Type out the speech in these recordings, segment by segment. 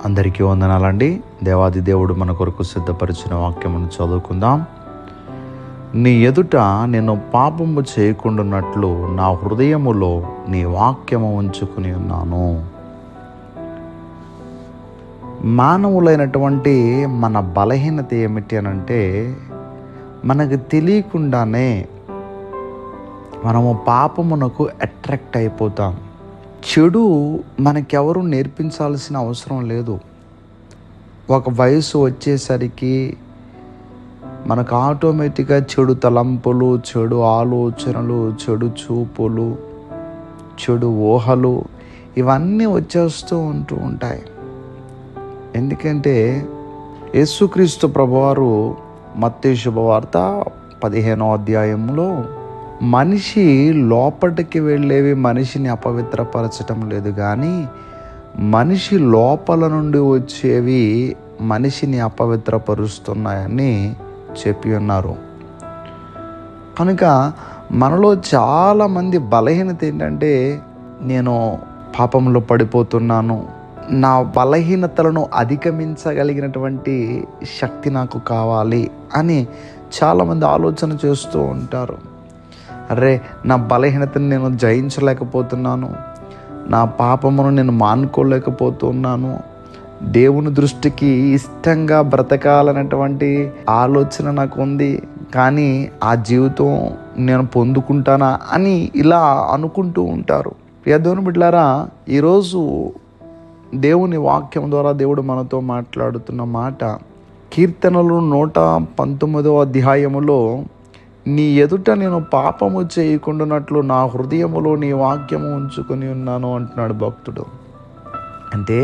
అందరికీ వందనాలండి. దేవాది దేవుడు మన కొరకు సిద్ధపరిచిన వాక్యమును చదువుకుందాం. నీ ఎదుట నేను పాపము చేయకుండానట్లు నా హృదయములో నీ వాక్యము ఉంచుకుని ఉన్నాను. మానవులైనటువంటి మన బలహీనత ఏమిటి అనంటే, మనకు తెలియకుండానే మనము పాపమునకు అట్రాక్ట్ అయిపోతాం. చెడు మనకెవరు నేర్పించాల్సిన అవసరం లేదు. ఒక వయసు వచ్చేసరికి మనకు ఆటోమేటిక్గా చెడు తలంపులు, చెడు ఆలోచనలు, చెడు చూపులు, చెడు ఊహలు ఇవన్నీ వచ్చేస్తూ ఉంటాయి. ఎందుకంటే యేసుక్రీస్తు ప్రభువారు మత్తయి శుభవార్త 15వ అధ్యాయంలో మనిషి లోపటికి వెళ్ళేవి మనిషిని అపవిత్రపరచటం లేదు, కానీ మనిషి లోపల నుండి వచ్చేవి మనిషిని అపవిత్రపరుస్తున్నాయని చెప్పి ఉన్నారు. కనుక మనలో చాలామంది బలహీనత ఏంటంటే, నేను పాపంలో పడిపోతున్నాను, నా బలహీనతలను అధిగమించగలిగినటువంటి శక్తి నాకు కావాలి అని చాలామంది ఆలోచన చేస్తూ ఉంటారు. అరే, నా బలహీనతను నేను జయించలేకపోతున్నాను, నా పాపమును నేను మానుకోలేకపోతున్నాను, దేవుని దృష్టికి ఇష్టంగా బ్రతకాలన్నటువంటి ఆలోచన నాకు ఉంది, కానీ ఆ జీవితం నేను పొందుకుంటానా అని ఇలా అనుకుంటూ ఉంటారు. ప్రియ దేవుని బిడ్డలారా, ఈరోజు దేవుని వాక్యం ద్వారా దేవుడు మనతో మాట్లాడుతున్న మాట కీర్తనలు 119వ అధ్యాయములో, నీ ఎదుట నేను పాపము చేయకుండానట్లు నా హృదయములో నీ వాక్యము ఉంచుకొని ఉన్నాను అంటున్నాడు భక్తుడు. అంటే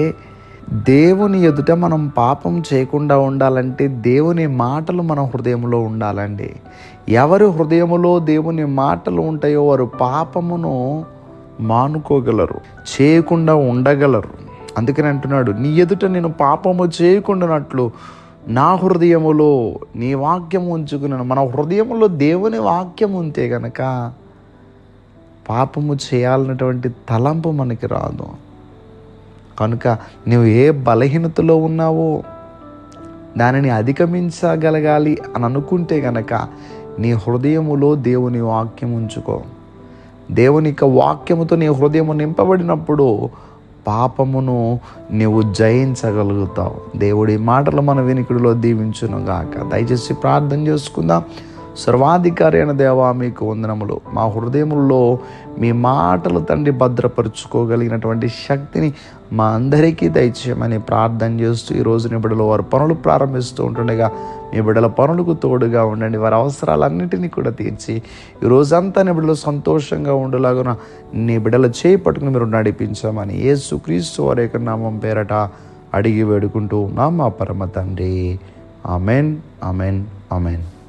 దేవుని ఎదుట మనం పాపం చేయకుండా ఉండాలంటే దేవుని మాటలు మన హృదయంలో ఉండాలండి. ఎవరి హృదయములో దేవుని మాటలు ఉంటాయో వారు పాపమును మానుకోగలరు, చేయకుండా ఉండగలరు. అందుకని అంటున్నాడు, నీ ఎదుట నేను పాపము చేయకుండానట్లు నా హృదయములో నీ వాక్యం ఉంచుకున్నాను. మన హృదయంలో దేవుని వాక్యం ఉంటే గనక పాపము చేయాలన్నటువంటి తలంపు మనకి రాదు. కనుక నువ్వు ఏ బలహీనతలో ఉన్నావో దానిని అధిగమించగలగాలి అని అనుకుంటే గనక నీ హృదయములో దేవుని వాక్యం ఉంచుకో. దేవుని యొక్క వాక్యముతో నీ హృదయము నింపబడినప్పుడు పాపమును నీవు జయించగలుగుతావు. దేవుడి మాటలు మన వినికిడిలో దీవించును గాక. దయచేసి ప్రార్థన చేసుకుందాం. సర్వాధికారి అయిన దేవా, మీకు వందనములు. మా హృదయముల్లో మీ మాటలు తండ్రి భద్రపరుచుకోగలిగినటువంటి శక్తిని మా అందరికీ దయచేయమని ప్రార్థన చేస్తూ, ఈరోజు నీ బిడ్డలు వారు పనులు ప్రారంభిస్తూ ఉంటుండగా మీ బిడ్డల పనులకు తోడుగా ఉండండి. వారి అవసరాలన్నింటినీ కూడా తీర్చి ఈ రోజంతా నీ బిడ్డలు సంతోషంగా ఉండేలాగా నీ బిడ్డల చేయి పట్టుకుని మీరు నడిపించామని యేసుక్రీస్తు వారి యొక్క నామం పేరట అడిగి వేడుకుంటూ ఉన్నాం మా పరమ తండ్రి. Amen, amen, amen.